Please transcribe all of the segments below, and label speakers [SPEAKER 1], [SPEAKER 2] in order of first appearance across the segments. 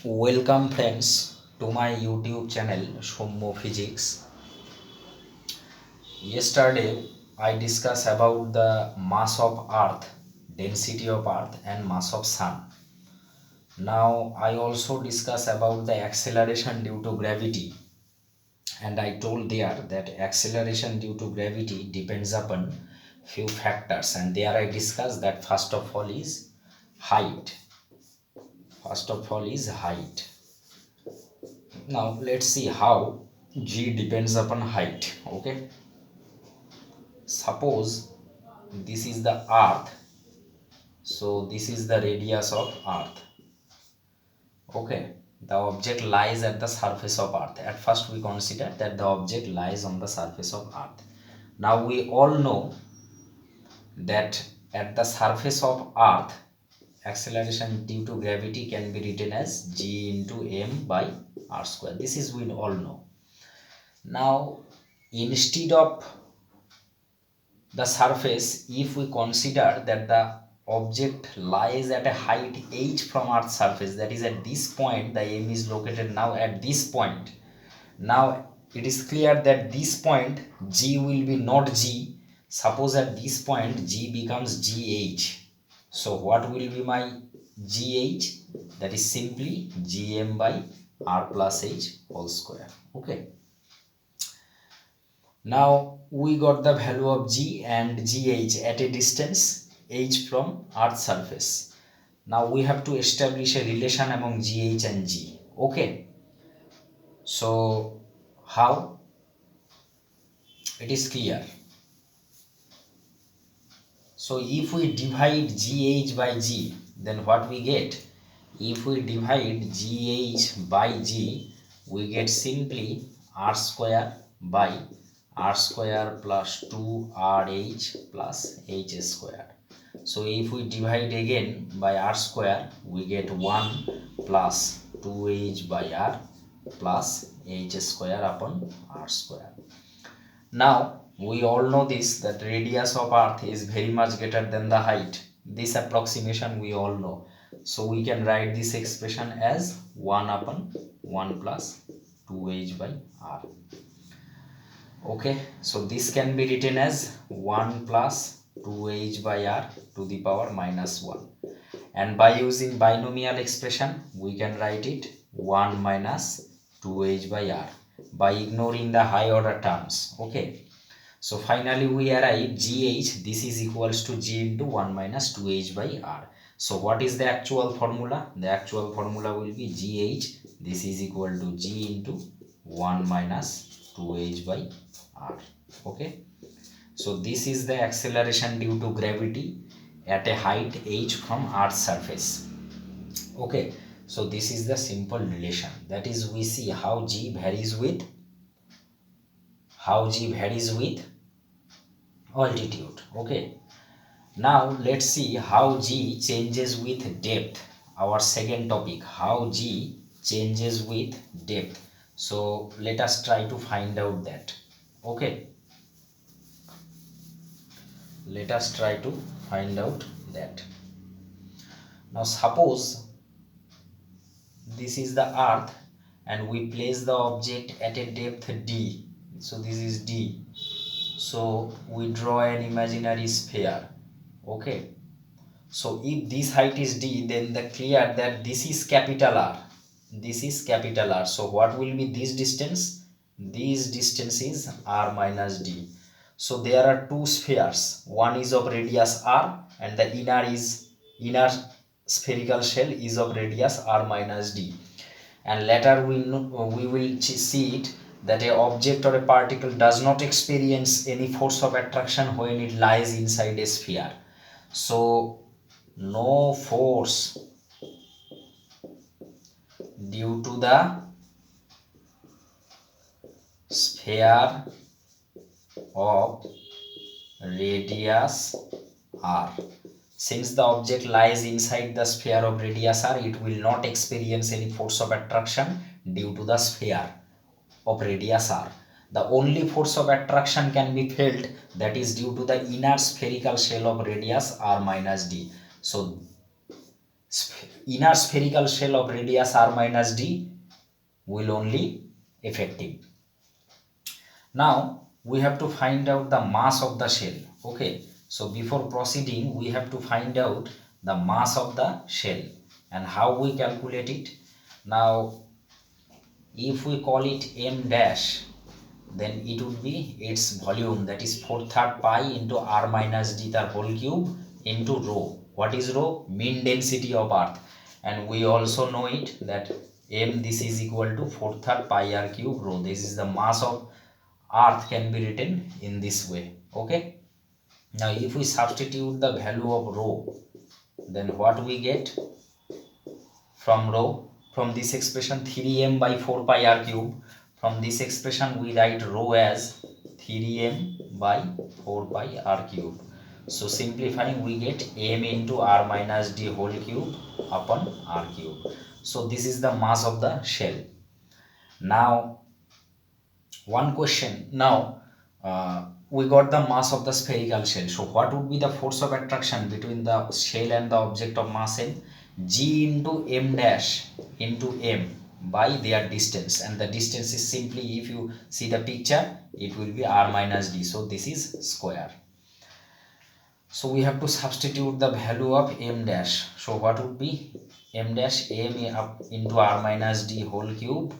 [SPEAKER 1] Welcome friends to my YouTube channel Sommo Physics. Yesterday I discussed about the mass of Earth, density of Earth and mass of Sun. Now I also discuss about the acceleration due to gravity, and I told there that acceleration due to gravity depends upon few factors, and there I discussed that first of all is height. Now let's see how g depends upon height. Okay, suppose this is the earth, so this is the radius of earth. Okay, the object lies at the surface of earth. At first we consider that the object lies on the surface of earth. Now we all know that at the surface of earth, acceleration due to gravity can be written as g into m by r square. This is we all know. Now instead of the surface, if we consider that the object lies at a height h from earth's surface, that is at this point, the m is located now at this point. Now it is clear that this point g will be not g. Suppose at this point g becomes gh. So what will be my gh? That is simply gm by r plus h whole square. Okay. Now we got the value of g and gh at a distance h from earth's surface. Now we have to establish a relation among gh and g. Okay. So how? It is clear. So if we divide gh by g, then what we get? If we divide gh by g, we get simply r square by r square plus 2rh plus h square. So if we divide again by r square, we get 1 plus 2h by r plus h square upon r square. Now we all know this, that radius of earth is very much greater than the height. This approximation we all know. So we can write this expression as 1 upon 1 plus 2h by r. Okay, so this can be written as 1 plus 2h by r to the power minus 1. And by using binomial expression, we can write it 1 minus 2h by r by ignoring the high order terms. Okay, so finally we arrive gh, this is equals to g into 1 minus 2h by r. So what is the actual formula? The actual formula will be gh, this is equal to g into 1 minus 2h by r. Okay, so this is the acceleration due to gravity at a height h from earth's surface. Okay, so this is the simple relation, that is we see how g varies with altitude. Okay, now let's see how g changes with depth. Our second topic, how g changes with depth. So let us try to find out that. Okay, let us try to find out that. Now suppose this is the earth and we place the object at a depth d. So this is d. So we draw an imaginary sphere. Okay, so if this height is d, then the clear that this is capital R. This is capital R. So what will be this distance? This distance is r minus d. So there are two spheres. One is of radius r and the inner spherical shell is of radius r minus d. And later we will see it that an object or a particle does not experience any force of attraction when it lies inside a sphere. So no force due to the sphere of radius r. Since the object lies inside the sphere of radius r, it will not experience any force of attraction due to the sphere of radius r. The only force of attraction can be felt, that is due to the inner spherical shell of radius r minus d. So inner spherical shell of radius r minus d will only effective. Now we have to find out the mass of the shell. Okay, so before proceeding we have to find out the mass of the shell. And how we calculate it? Now if we call it m dash, then it would be its volume, that is 4/3 pi into r minus d tar whole cube into rho. What is rho? Mean density of earth. And we also know it that m, this is equal to 4/3 pi r cube rho. This is the mass of earth, can be written in this way. Okay, now if we substitute the value of rho, then what we get from rho? From this expression 3m by 4 pi r cube, from this expression we write rho as 3m by 4 pi r cube. So simplifying we get m into r minus d whole cube upon r cube. So this is the mass of the shell. Now one question, now we got the mass of the spherical shell. So what would be the force of attraction between the shell and the object of mass m? G into m dash into m by their distance, and the distance is simply, if you see the picture, it will be r minus d. So this is square. So we have to substitute the value of m dash. So what would be m dash? M up into r minus d whole cube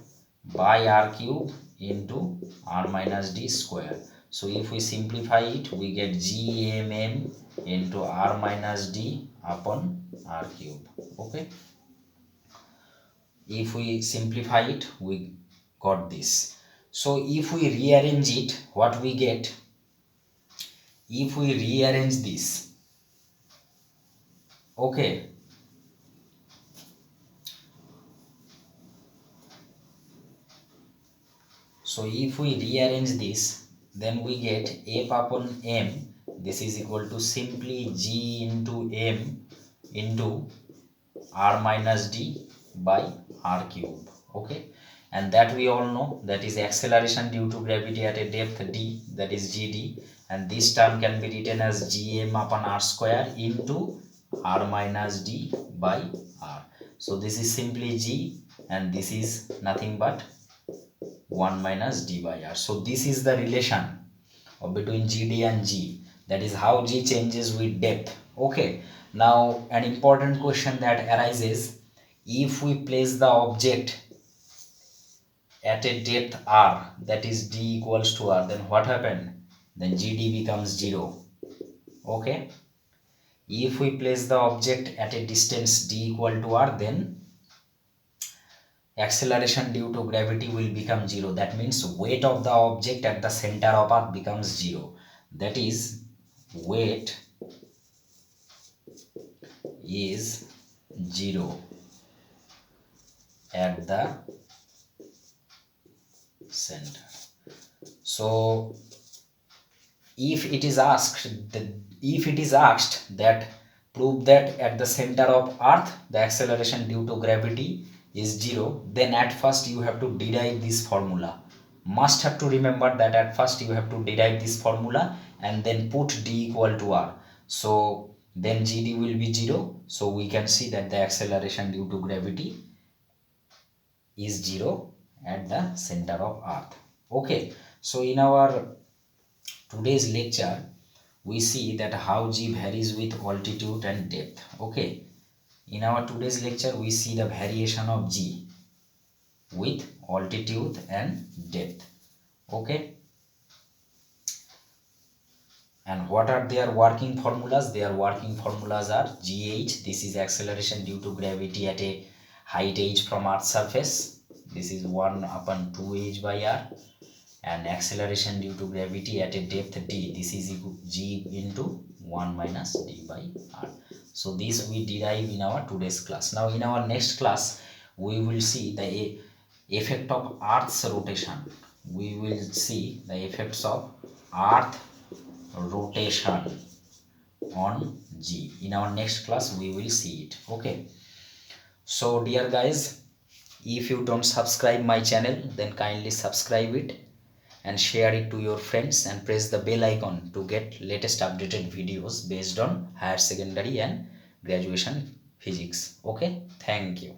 [SPEAKER 1] by r cube into r minus d square. So if we simplify it, we get gmm into r minus d upon r cube. Okay, if we simplify it, we got this. So if we rearrange it, what we get? If we rearrange this, okay, so if we rearrange this, then we get f upon m, this is equal to simply g into m into r minus d by r cube. Okay, and that we all know, that is acceleration due to gravity at a depth d, that is gd, and this term can be written as gm upon r square into r minus d by r. So this is simply g, and this is nothing but 1 minus d by r. So this is the relation between gd and g, that is how g changes with depth. Okay, now an important question that arises: if we place the object at a depth r, that is d equals to r, then what happened? Then gd becomes 0. Okay, if we place the object at a distance d equal to r, then acceleration due to gravity will become 0. That means weight of the object at the center of earth becomes 0. That is, weight is 0 at the center. So if it is asked that prove that at the center of earth the acceleration due to gravity is 0, then at first you have to derive this formula. Must have to remember that at first you have to derive this formula and then put d equal to r. So then gd will be 0. So we can see that the acceleration due to gravity is 0 at the center of earth. Okay, so in our today's lecture we see that how g varies with altitude and depth. Okay, in our today's lecture we see the variation of g with altitude and depth. Okay, and what are their working formulas? Their working formulas are gh, this is acceleration due to gravity at a height h from earth's surface, this is 1 upon 2h by r, and acceleration due to gravity at a depth d, this is g into 1 minus d by r. So this we derive in our today's class. Now in our next class we will see the effect of earth's rotation. We will see the effects of earth rotation on g. In our next class we will see it. Okay, so dear guys, if you don't subscribe my channel, then kindly subscribe it and share it to your friends and press the bell icon to get latest updated videos based on higher secondary and graduation physics. Okay, thank you.